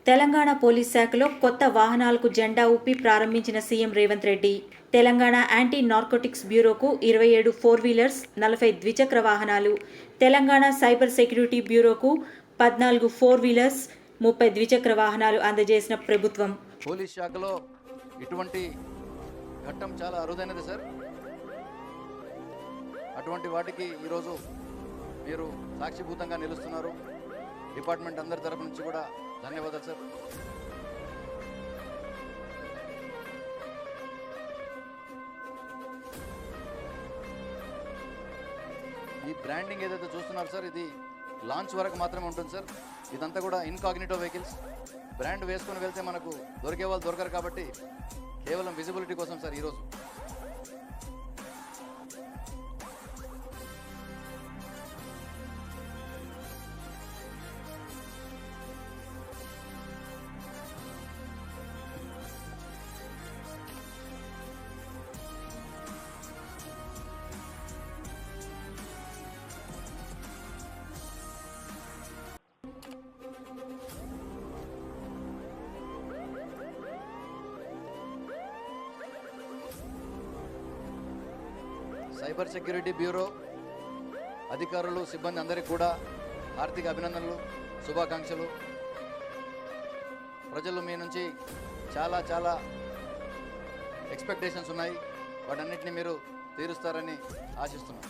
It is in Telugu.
తెలంగాణ పోలీస్ శాఖలో కొత్త వాహనాలకు జెండా ఊపి ప్రారంభించిన CM Revanth Reddy. Telangana anti narcotics బ్యూరోకు 27 4 వీలర్స్, 40 ద్విచక్ర వాహనాలు. తెలంగాణ సైబర్ సెక్యూరిటీ బ్యూరోకు 14 4 వీలర్స్, 30 ద్విచక్ర వాహనాలు అందజేసిన ప్రభుత్వం. పోలీస్ శాఖలో ఇటువంటి ఘట్టం చాలా అరుదైనది సార్. అటువంటి వాటికి ఈరోజు మీరు సాక్షిభూతంగా నిలుస్తున్నారు. డిపార్ట్మెంట్ అందరి తరపు నుంచి కూడా ధన్యవాదాలు సార్. ఈ బ్రాండింగ్ ఏదైతే చూస్తున్నారు సార్, ఇది లాంచ్ వరకు మాత్రమే ఉంటుంది సార్. ఇదంతా కూడా ఇన్కాగ్నిటో వెహికల్స్. బ్రాండ్ వేసుకొని వెళ్తే మనకు దొరికే వాళ్ళు దొరకరు కాబట్టి కేవలం విజిబిలిటీ కోసం సార్ ఈరోజు. సైబర్ సెక్యూరిటీ బ్యూరో అధికారులు, సిబ్బంది అందరికీ కూడా హార్దిక అభినందనలు, శుభాకాంక్షలు. ప్రజలు మీ నుంచి చాలా చాలా ఎక్స్పెక్టేషన్స్ ఉన్నాయి. వాటన్నిటిని మీరు తీరుస్తారని ఆశిస్తున్నాం.